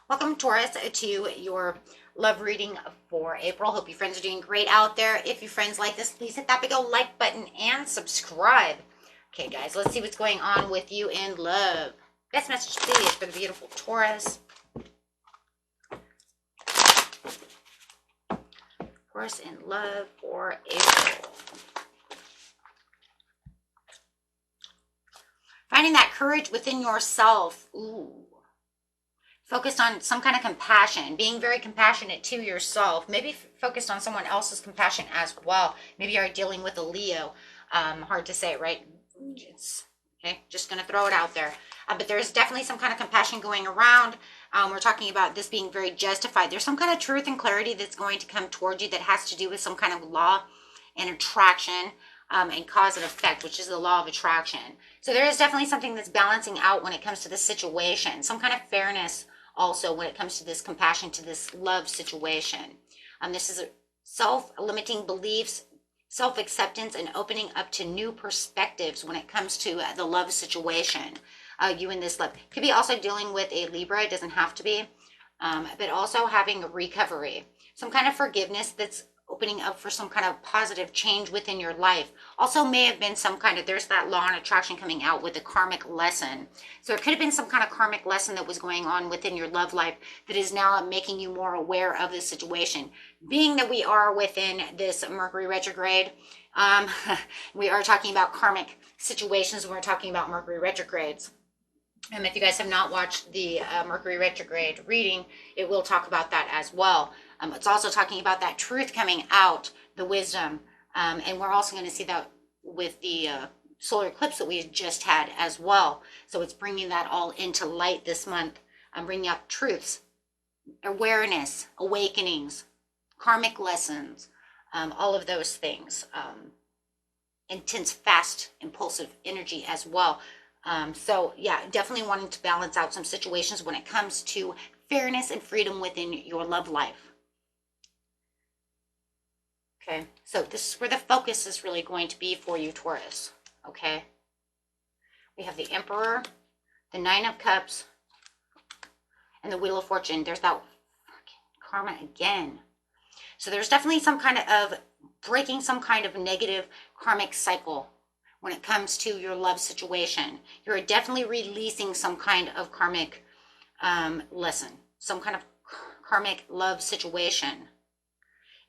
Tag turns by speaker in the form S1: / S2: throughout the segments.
S1: Welcome, Taurus, to your love reading for April. Hope you friends are doing great out there. If you friends like this, please hit that big old like button and subscribe. Okay, guys, let's see what's going on with you in love. Best message, please, for the beautiful Taurus. Taurus in love for April. Finding that courage within yourself. Ooh. Focused on some kind of compassion, being very compassionate to yourself, maybe focused on someone else's compassion as well. Maybe you're dealing with a Leo. Hard to say, right? It's okay, just gonna throw it out there. But there's definitely some kind of compassion going around. We're talking about this being very justified. There's some kind of truth and clarity that's going to come towards you that has to do with some kind of law and attraction. And cause and effect, which is the law of attraction. So there is definitely something that's balancing out when it comes to this situation, some kind of fairness also when it comes to this compassion, to this love situation. This is self-limiting beliefs, self-acceptance, and opening up to new perspectives when it comes to the love situation. You in this love could be also dealing with a Libra. It doesn't have to be, but also having a recovery, some kind of forgiveness that's opening up for some kind of positive change within your life. Also may have been some kind of, there's that law and attraction coming out with a karmic lesson. So it could have been some kind of karmic lesson that was going on within your love life that is now making you more aware of this situation. Being that we are within this Mercury retrograde, we are talking about karmic situations when we're talking about Mercury retrogrades. And if you guys have not watched the Mercury retrograde reading, it will talk about that as well. It's also talking about that truth coming out, the wisdom. And we're also going to see that with the solar eclipse that we just had as well. So it's bringing that all into light this month. Bringing up truths, awareness, awakenings, karmic lessons, all of those things. Intense, fast, impulsive energy as well. So yeah, definitely wanting to balance out some situations when it comes to fairness and freedom within your love life. Okay, so this is where the focus is really going to be for you, Taurus. Okay, we have the Emperor, the Nine of Cups, and the Wheel of Fortune. There's that karma again. So there's definitely some kind of breaking some kind of negative karmic cycle when it comes to your love situation. You're definitely releasing some kind of karmic lesson, some kind of karmic love situation.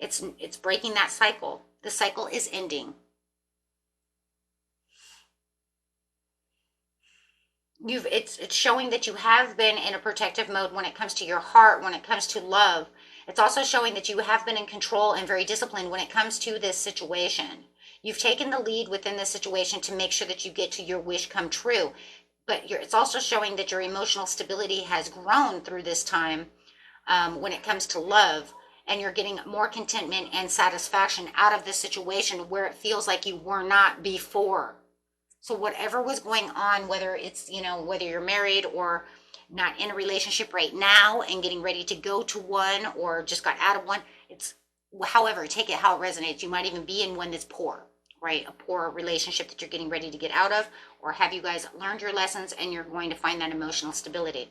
S1: It's breaking that cycle. The cycle is ending. It's showing that you have been in a protective mode when it comes to your heart, when it comes to love. It's also showing that you have been in control and very disciplined when it comes to this situation. You've taken the lead within this situation to make sure that you get to your wish come true. But it's also showing that your emotional stability has grown through this time when it comes to love. And you're getting more contentment and satisfaction out of this situation where it feels like you were not before. So whatever was going on, whether it's, whether you're married or not in a relationship right now and getting ready to go to one or just got out of one, it's however, take it how it resonates. You might even be in one that's poor, right? A poor relationship that you're getting ready to get out of, or have you guys learned your lessons and you're going to find that emotional stability.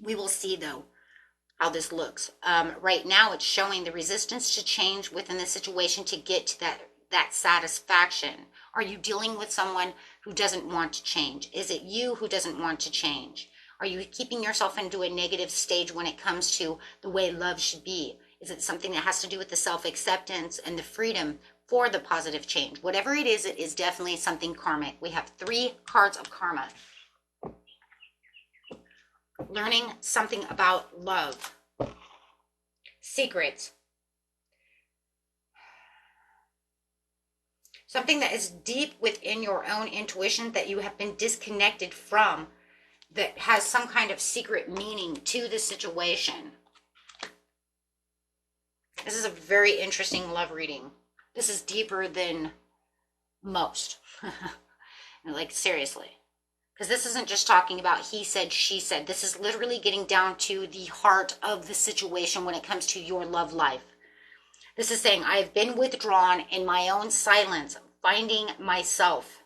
S1: We will see, though, how this looks. Right now, it's showing the resistance to change within the situation to get to that satisfaction. Are you dealing with someone who doesn't want to change? Is it you who doesn't want to change? Are you keeping yourself into a negative stage when it comes to the way love should be? Is it something that has to do with the self-acceptance and the freedom for the positive change? Whatever it is definitely something karmic. We have 3 cards of karma. Learning something about love, secrets, something that is deep within your own intuition that you have been disconnected from, that has some kind of secret meaning to the situation. This is a very interesting love reading. This is deeper than most. Like, seriously. Because this isn't just talking about he said, she said. This is literally getting down to the heart of the situation when it comes to your love life. This is saying, I've been withdrawn in my own silence, finding myself.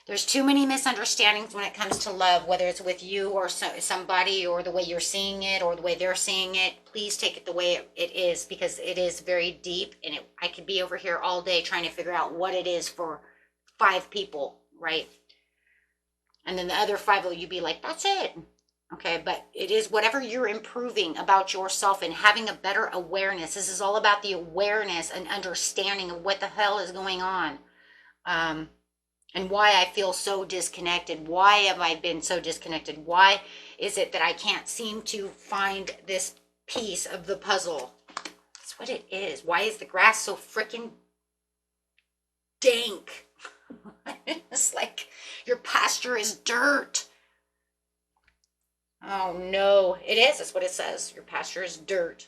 S1: There's too many misunderstandings when it comes to love, whether it's with you or somebody, or the way you're seeing it or the way they're seeing it. Please take it the way it is, because it is very deep, and I could be over here all day trying to figure out what it is for 5 people, right? And then the other 5 will you be like, that's it. Okay, but it is whatever you're improving about yourself and having a better awareness. This is all about the awareness and understanding of what the hell is going on. And why I feel so disconnected. Why have I been so disconnected? Why is it that I can't seem to find this piece of the puzzle? That's what it is. Why is the grass so freaking dank? It's like your pasture is dirt. Oh no, it is. That's what it says. Your pasture is dirt.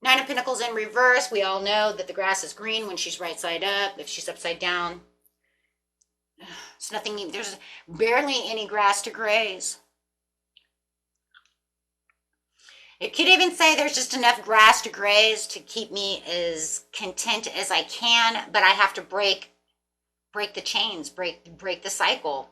S1: 9 of Pentacles in reverse. We all know that the grass is green when she's right side up. If she's upside down, it's nothing. There's barely any grass to graze. It could even say there's just enough grass to graze to keep me as content as I can, but I have to break the chains, break the cycle.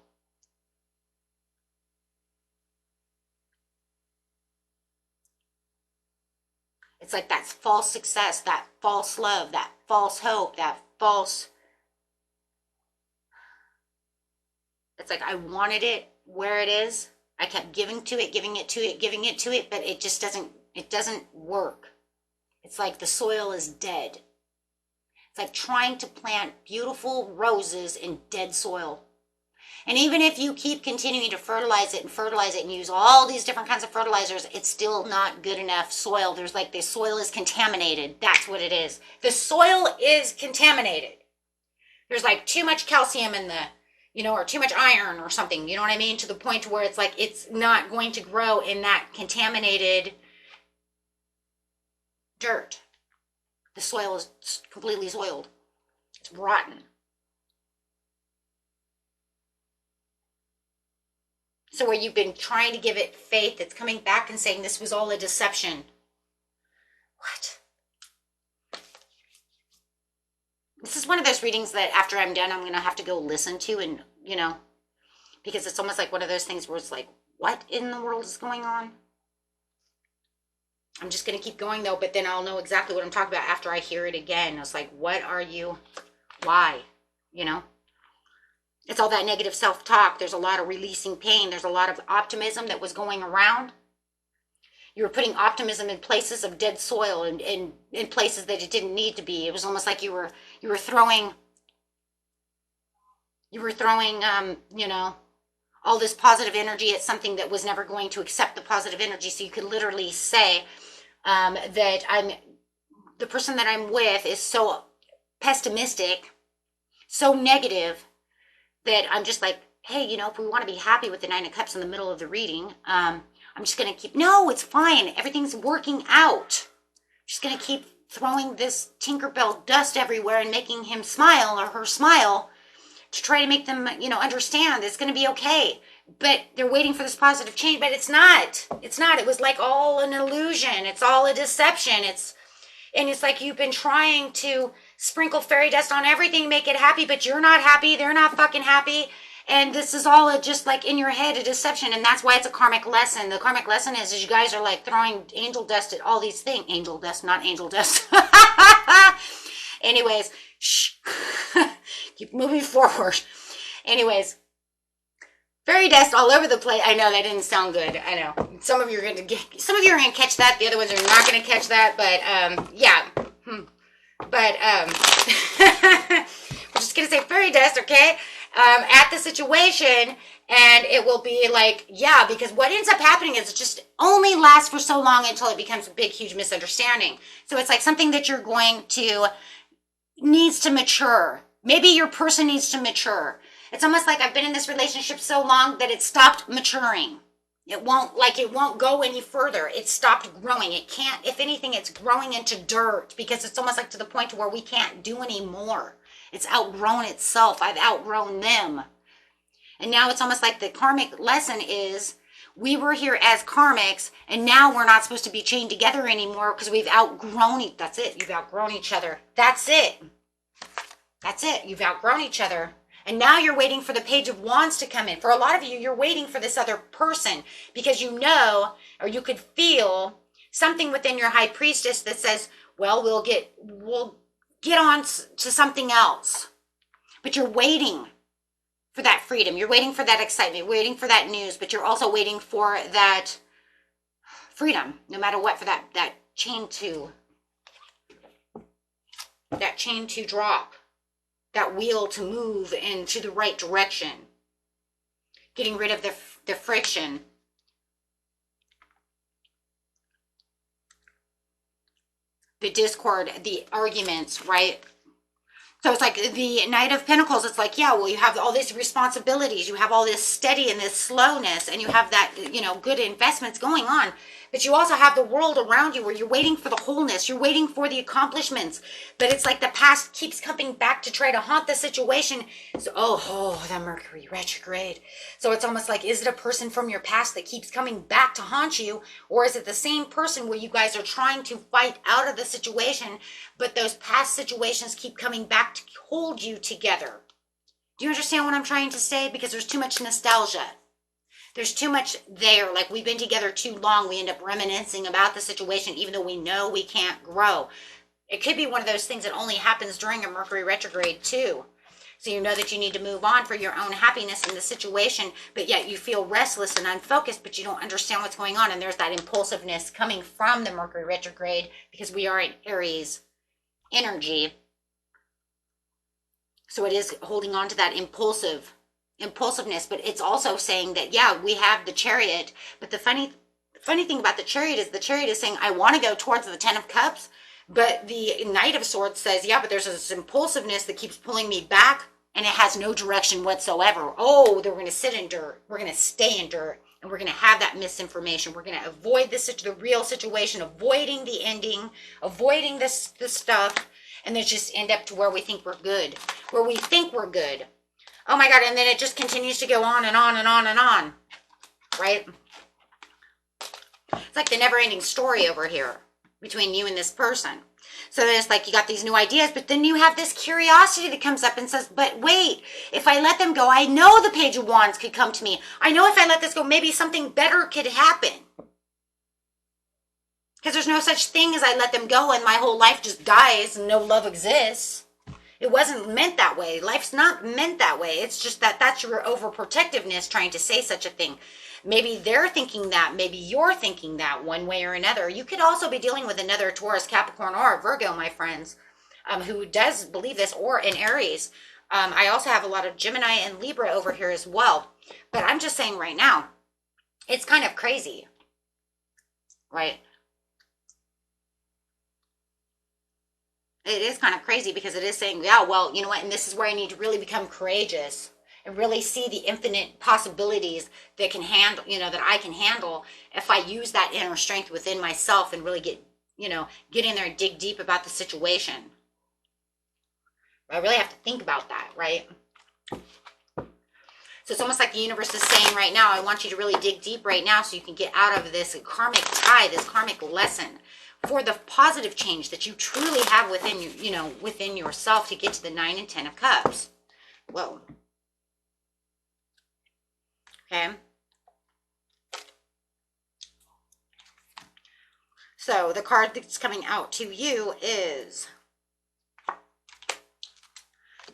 S1: It's like that false success, that false love, that false hope, that false. It's like I wanted it where it is. I kept giving to it, giving it to it, but it just doesn't work. It's like the soil is dead. It's like trying to plant beautiful roses in dead soil. And even if you keep continuing to fertilize it and use all these different kinds of fertilizers, it's still not good enough soil. There's like the soil is contaminated. That's what it is. The soil is contaminated. There's like too much calcium in the, or too much iron or something, you know what I mean? To the point where it's like, it's not going to grow in that contaminated dirt. The soil is completely soiled. It's rotten. So where you've been trying to give it faith, it's coming back and saying this was all a deception. What? This is one of those readings that after I'm done, I'm going to have to go listen to and, because it's almost like one of those things where it's like, what in the world is going on? I'm just going to keep going though, but then I'll know exactly what I'm talking about after I hear it again. It's like, what are you, why, It's all that negative self-talk. There's a lot of releasing pain. There's a lot of optimism that was going around. You were putting optimism in places of dead soil and in places that it didn't need to be. It was almost like you were throwing, all this positive energy at something that was never going to accept the positive energy. So you could literally say that the person that I'm with is so pessimistic, so negative, that I'm just like, hey, if we want to be happy with the 9 of Cups in the middle of the reading, I'm just going to no, it's fine. Everything's working out. I'm just going to keep throwing this Tinkerbell dust everywhere and making him smile or her smile to try to make them, understand it's going to be okay. But they're waiting for this positive change, but it's not. It's not. It was like all an illusion. It's all a deception. And it's like you've been trying to sprinkle fairy dust on everything, make it happy, but you're not happy. They're not fucking happy. And this is all just like in your head, a deception. And that's why it's a karmic lesson. The karmic lesson is you guys are like throwing angel dust at all these things. Angel dust, not angel dust. Anyways, shh. Keep moving forward. Anyways, fairy dust all over the place. I know that didn't sound good. I know. Some of you are going to catch that. The other ones are not going to catch that. But yeah. But we're just going to say fairy dust, okay? At the situation, and it will be like, yeah, because what ends up happening is it just only lasts for so long until it becomes a big, huge misunderstanding. So it's like something that you're going to, needs to mature. Maybe your person needs to mature. It's almost like I've been in this relationship so long that it stopped maturing. It won't go any further. It stopped growing. It can't, if anything, it's growing into dirt because it's almost like to the point where we can't do any more. It's outgrown itself. I've outgrown them. And now it's almost like the karmic lesson is we were here as karmics and now we're not supposed to be chained together anymore because we've outgrown it. That's it. You've outgrown each other. That's it. That's it. You've outgrown each other. And now you're waiting for the Page of Wands to come in. For a lot of you, you're waiting for this other person because you know, or you could feel something within your High Priestess that says, well, we'll get on to something else. But you're waiting for that freedom. You're waiting for that excitement, waiting for that news, but you're also waiting for that freedom, no matter what, for that chain to drop, that wheel to move into the right direction, getting rid of the friction. The discord, the arguments, right? So it's like the Knight of Pentacles. It's like, yeah, well, you have all these responsibilities. You have all this steady and this slowness, and you have that, good investments going on. But you also have the world around you where you're waiting for the wholeness. You're waiting for the accomplishments. But it's like the past keeps coming back to try to haunt the situation. So, the Mercury retrograde. So it's almost like, is it a person from your past that keeps coming back to haunt you? Or is it the same person where you guys are trying to fight out of the situation, but those past situations keep coming back to hold you together? Do you understand what I'm trying to say? Because there's too much nostalgia. There's too much there. Like, we've been together too long. We end up reminiscing about the situation, even though we know we can't grow. It could be one of those things that only happens during a Mercury retrograde too. So you know that you need to move on for your own happiness in the situation, but yet you feel restless and unfocused, but you don't understand what's going on. And there's that impulsiveness coming from the Mercury retrograde because we are in Aries energy. So it is holding on to that impulsiveness, but it's also saying that, yeah, we have the Chariot, but the funny thing about the Chariot is saying, I want to go towards the Ten of Cups, but the Knight of Swords says, yeah, but there's this impulsiveness that keeps pulling me back, and it has no direction whatsoever. Oh, we're going to sit in dirt. We're going to stay in dirt, and we're going to have that misinformation. We're going to avoid the real situation, avoiding the ending, avoiding this stuff, and then just end up to where we think we're good, Oh my God, and then it just continues to go on and on and on and on, right? It's like the never-ending story over here between you and this person. So then it's like you got these new ideas, but then you have this curiosity that comes up and says, but wait, if I let them go, I know the Page of Wands could come to me. I know if I let this go, maybe something better could happen. Because there's no such thing as I let them go and my whole life just dies and no love exists. It wasn't meant that way. Life's not meant that way. It's just that's your overprotectiveness trying to say such a thing. Maybe they're thinking that. Maybe you're thinking that one way or another. You could also be dealing with another Taurus, Capricorn, or Virgo, my friends, who does believe this, or in Aries. I also have a lot of Gemini and Libra over here as well. But I'm just saying right now, it's kind of crazy, right? It is kind of crazy because it is saying, yeah, well, you know what? And this is where I need to really become courageous and really see the infinite possibilities that can handle, that I can handle if I use that inner strength within myself and really get in there and dig deep about the situation. I really have to think about that, right? So it's almost like the universe is saying right now, I want you to really dig deep right now so you can get out of this karmic tie, this karmic lesson, for the positive change that you truly have within you, within yourself to get to the 9 and 10 of Cups. Whoa. Okay. So the card that's coming out to you is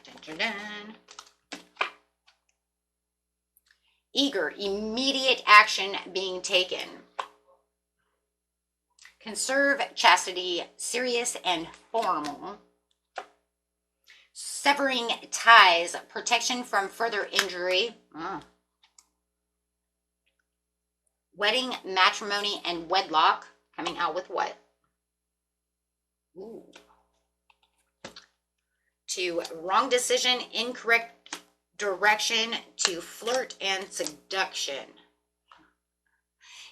S1: dun, dun, dun. Eager, immediate action being taken. Conserve, chastity, serious and formal. Severing ties, protection from further injury. Wedding, matrimony, and wedlock. Coming out with what? Ooh. To wrong decision, incorrect direction, to flirt and seduction.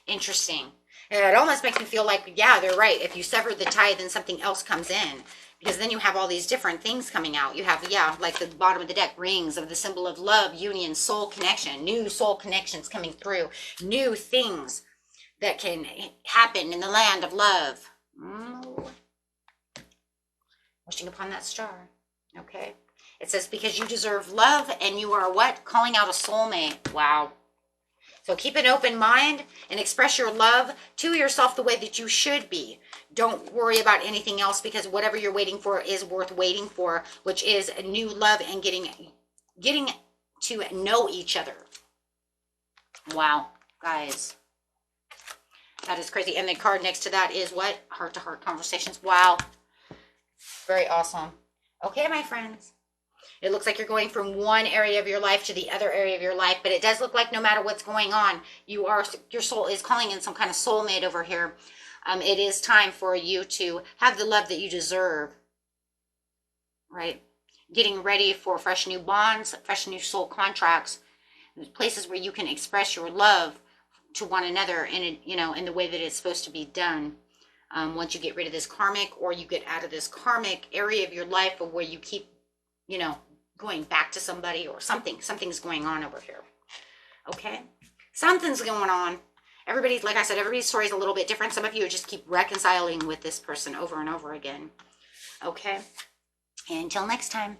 S1: Interesting. It almost makes me feel like, yeah, they're right. If you sever the tie, then something else comes in. Because then you have all these different things coming out. You have, yeah, like the bottom of the deck, rings of the symbol of love, union, soul connection, new soul connections coming through, new things that can happen in the land of love. Wishing upon that star. Okay. It says, because you deserve love and you are what? Calling out a soulmate. Wow. So keep an open mind and express your love to yourself the way that you should be. Don't worry about anything else, because whatever you're waiting for is worth waiting for, which is a new love and getting to know each other. Wow, guys. That is crazy. And the card next to that is what? Heart-to-heart conversations. Wow. Very awesome. Okay, my friends. It looks like you're going from one area of your life to the other area of your life, but it does look like no matter what's going on, your soul is calling in some kind of soulmate over here. It is time for you to have the love that you deserve, right? Getting ready for fresh new bonds, fresh new soul contracts, places where you can express your love to one another in in the way that it's supposed to be done. Once you get rid of this karmic, or you get out of this karmic area of your life, or where you keep, going back to somebody or something's going on over here. Okay, something's going on. Everybody's, like I said, everybody's story is a little bit different. Some of you just keep reconciling with this person over and over again. Okay, until next time,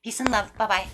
S1: peace and love. Bye bye.